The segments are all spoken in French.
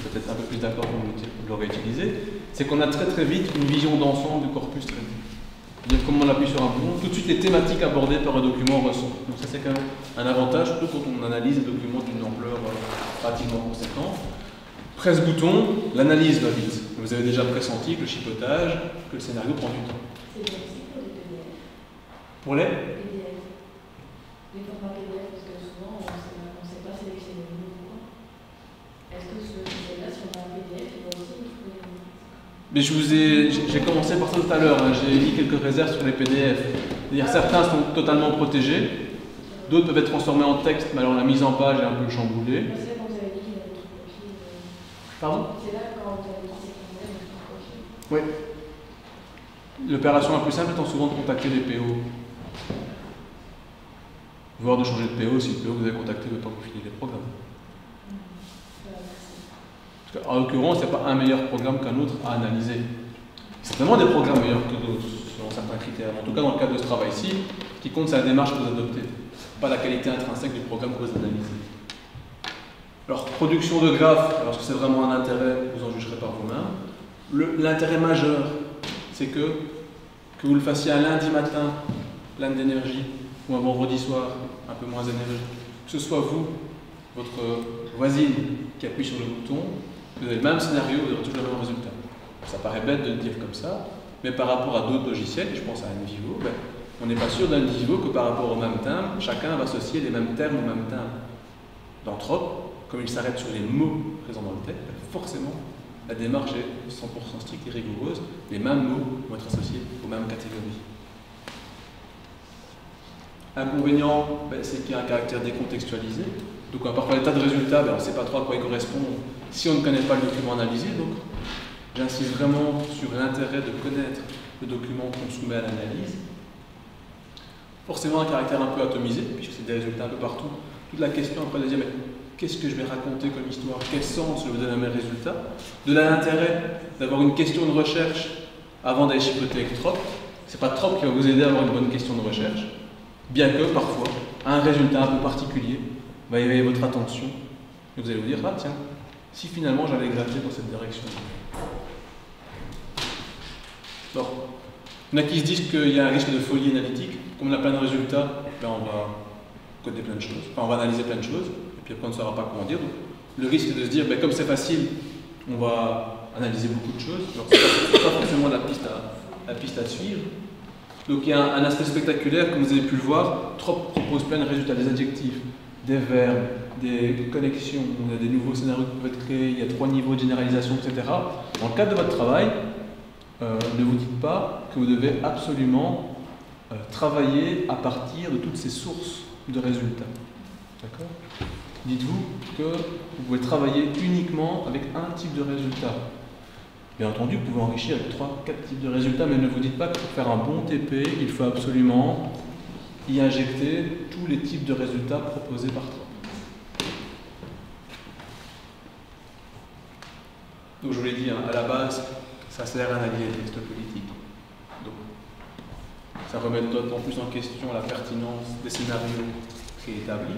peut-être un peu plus d'accord qu'on l'aurait utilisé, c'est qu'on a très vite une vision d'ensemble du corpus traité. C'est-à-dire, comme on appuie sur un bouton, tout de suite les thématiques abordées par un document ressortent. Donc ça c'est quand même un avantage, surtout quand on analyse des documents d'une ampleur pratiquement conséquente. Presse-bouton, l'analyse va vite. Vous avez déjà pressenti que le chipotage, que le scénario prend du temps. C'est bien aussi pour les PDF. Pour les PDF. Les formats PDF, parce que souvent on ne sait pas sélectionner le mouvement. Est-ce que ce logiciel-là, si on a un PDF, il va aussi nous trouver les mots? Mais j'ai commencé par ça tout à l'heure, hein. J'ai mis quelques réserves sur les PDF. C'est-à-dire certains sont totalement protégés, d'autres peuvent être transformés en texte, mais alors la mise en page est un peu chamboulée. C'est là quand vous avez dit qu'il y avait trop de profils. Pardon? C'est là quand vous avez dit qu'il y avait trop de profils. Oui. L'opération la plus simple étant souvent de contacter les PO. Voire de changer de PO si le PO que vous avez contacté ne veut pas vous filer les programmes. Parce qu'en l'occurrence, il n'y a pas un meilleur programme qu'un autre à analyser. Certainement des programmes meilleurs que d'autres, selon certains critères. En tout cas, dans le cadre de ce travail-ci, ce qui compte, c'est la démarche que vous adoptez, pas la qualité intrinsèque du programme que vous analysez. Alors, production de graphes, alors est-ce que c'est vraiment un intérêt, vous en jugerez par vous-même. L'intérêt majeur, c'est que vous le fassiez un lundi matin, plein d'énergie, ou un vendredi soir, un peu moins énergie, que ce soit vous, votre voisine qui appuie sur le bouton, vous avez le même scénario, vous aurez toujours le même résultat. Ça paraît bête de le dire comme ça, mais par rapport à d'autres logiciels, et je pense à NVivo, on n'est pas sûr d'NVivo que par rapport au même timbre, chacun va associer les mêmes termes au même timbre. Dans Trop, comme il s'arrête sur les mots présents dans le texte, forcément, la démarche est 100% stricte et rigoureuse, les mêmes mots vont être associés aux mêmes catégories. Inconvénient, c'est qu'il y a un caractère décontextualisé. Donc parfois l'état de résultat, on ne sait pas trop à quoi il correspond si on ne connaît pas le document analysé. Donc j'insiste vraiment sur l'intérêt de connaître le document qu'on soumet à l'analyse. Forcément un caractère un peu atomisé, puisque c'est des résultats un peu partout. Toute la question après de dire, mais qu'est-ce que je vais raconter comme histoire? Quel sens je vais donner à mes résultats? De là l'intérêt d'avoir une question de recherche avant d'aller chipoter avec Trop. Ce n'est pas Trop qui va vous aider à avoir une bonne question de recherche. Bien que, parfois, un résultat un peu particulier va éveiller votre attention et vous allez vous dire, ah tiens, si finalement j'allais gratter dans cette direction. Alors, il y en a qui se disent qu'il y a un risque de folie analytique. Comme on a plein de résultats, on va coder plein de choses, on va analyser plein de choses, et puis après on ne saura pas comment dire. Donc, le risque est de se dire, comme c'est facile, on va analyser beaucoup de choses. Alors, ce n'est pas forcément la piste à suivre. Donc il y a un aspect spectaculaire, comme vous avez pu le voir. Trop propose plein de résultats, des adjectifs, des verbes, des connexions, il y a des nouveaux scénarios qui peuvent être créés, il y a 3 niveaux de généralisation, etc. Dans le cadre de votre travail, ne vous dites pas que vous devez absolument travailler à partir de toutes ces sources de résultats. D'accord? Dites-vous que vous pouvez travailler uniquement avec un type de résultat. Bien entendu, vous pouvez enrichir avec 3-4 types de résultats, mais ne vous dites pas que pour faire un bon TP, il faut absolument y injecter tous les types de résultats proposés par Trop. Donc je vous l'ai dit, à la base, ça sert à analyser les textes politiques. Donc, ça remet d'autant plus en question la pertinence des scénarios préétablis.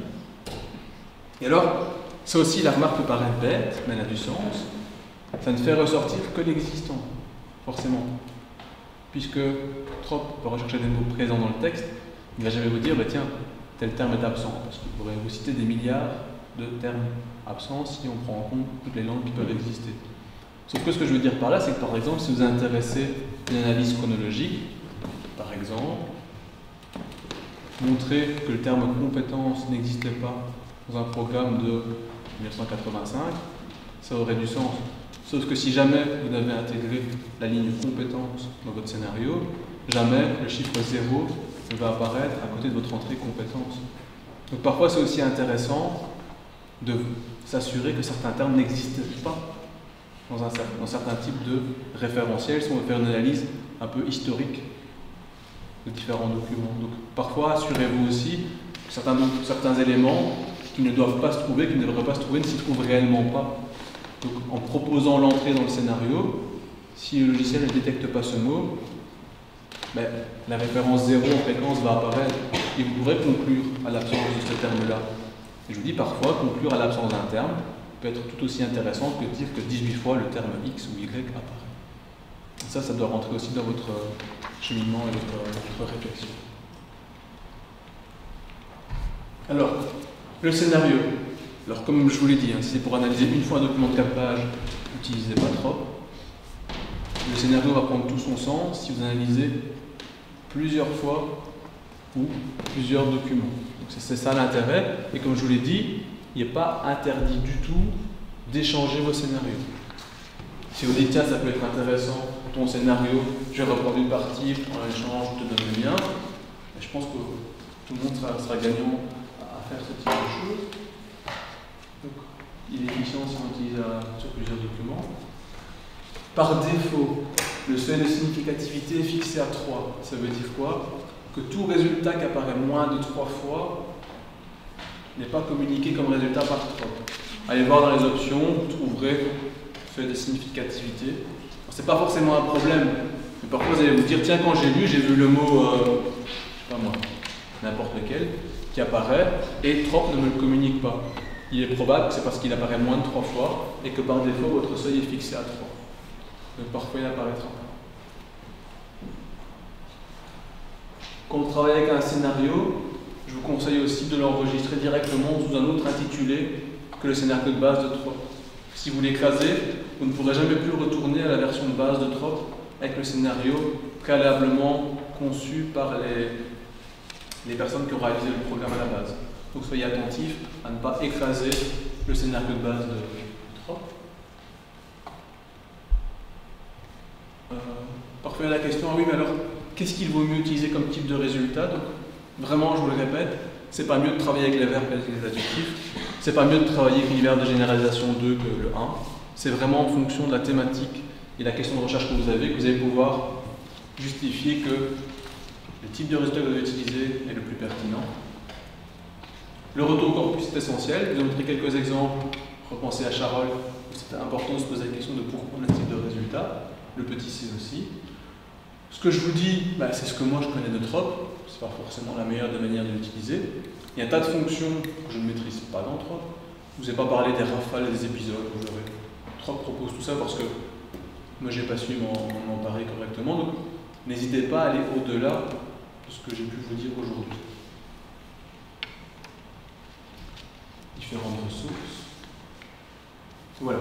Et alors, ça aussi, la remarque peut paraître bête, mais elle a du sens. Ça ne fait ressortir que l'existant, forcément. Puisque Trop va rechercher des mots présents dans le texte, il ne va jamais vous dire, tiens, tel terme est absent, parce qu'il pourrait vous citer des milliards de termes absents si on prend en compte toutes les langues qui peuvent exister. Sauf que ce que je veux dire par là, c'est que par exemple, si vous vous intéressez à une analyse chronologique, par exemple, montrer que le terme compétence n'existait pas dans un programme de 1985, ça aurait du sens. Sauf que si jamais vous n'avez intégré la ligne compétence dans votre scénario, jamais le chiffre 0 ne va apparaître à côté de votre entrée compétence. Donc parfois c'est aussi intéressant de s'assurer que certains termes n'existent pas dans certains types de référentiels si on veut faire une analyse un peu historique de différents documents. Donc parfois assurez-vous aussi que certains éléments qui ne doivent pas se trouver, qui ne devraient pas se trouver, ne s'y trouvent réellement pas. Donc, en proposant l'entrée dans le scénario, si le logiciel ne détecte pas ce mot, la référence 0 en fréquence va apparaître et vous pourrez conclure à l'absence de ce terme-là. Et je vous dis parfois, conclure à l'absence d'un terme peut être tout aussi intéressante que de dire que 18 fois le terme X ou Y apparaît. Et ça doit rentrer aussi dans votre cheminement et votre réflexion. Alors, le scénario. Alors, comme je vous l'ai dit, si c'est pour analyser une fois un document de 4 pages, n'utilisez pas trop. Le scénario va prendre tout son sens si vous analysez plusieurs fois ou plusieurs documents. C'est ça l'intérêt. Et comme je vous l'ai dit, il n'est pas interdit du tout d'échanger vos scénarios. Si vous dites, tiens, ça peut être intéressant, ton scénario, je vais reprendre une partie, je prends l'échange, je te donne le mien. Et je pense que tout le monde sera gagnant à faire ce type de choses. Donc, il est efficient si on utilise sur plusieurs documents. Par défaut, le seuil de significativité est fixé à 3. Ça veut dire quoi? Que tout résultat qui apparaît moins de 3 fois n'est pas communiqué comme résultat par 3. Allez voir dans les options, vous trouverez seuil de significativité. Ce n'est pas forcément un problème, mais parfois vous allez vous dire, tiens, quand j'ai lu, j'ai vu le mot, je sais pas moi, n'importe lequel, qui apparaît, et trop ne me le communique pas. Il est probable que c'est parce qu'il apparaît moins de 3 fois, et que par défaut, votre seuil est fixé à 3. Donc parfois il n'apparaîtra pas. Quand vous travaillez avec un scénario, je vous conseille aussi de l'enregistrer directement sous un autre intitulé que le scénario de base de Trop. Si vous l'écrasez, vous ne pourrez jamais plus retourner à la version de base de Trop avec le scénario préalablement conçu par les personnes qui ont réalisé le programme à la base. Donc soyez attentifs à ne pas écraser le scénario de base de Trop. Parfois la question, ah oui, mais alors, qu'est-ce qu'il vaut mieux utiliser comme type de résultat? Donc, vraiment, je vous le répète, c'est pas mieux de travailler avec les verbes qu'avec les adjectifs, c'est pas mieux de travailler avec l'univers de généralisation 2 que le 1, c'est vraiment en fonction de la thématique et de la question de recherche que vous allez pouvoir justifier que le type de résultat que vous allez utiliser est le plus pertinent. Le retour au corpus est essentiel, je vais vous montrer quelques exemples, repensez à Charol, c'était important de se poser la question de pourquoi le type de résultat. Le petit c aussi. Ce que je vous dis, c'est ce que moi je connais de Trop. Ce n'est pas forcément la meilleure des manières de l'utiliser. Il y a un tas de fonctions que je ne maîtrise pas dans Trop. Je ne vous ai pas parlé des rafales, des épisodes. Trop propose tout ça parce que moi je n'ai pas su m'en emparer correctement. Donc n'hésitez pas à aller au-delà de ce que j'ai pu vous dire aujourd'hui. Différentes ressources. Voilà.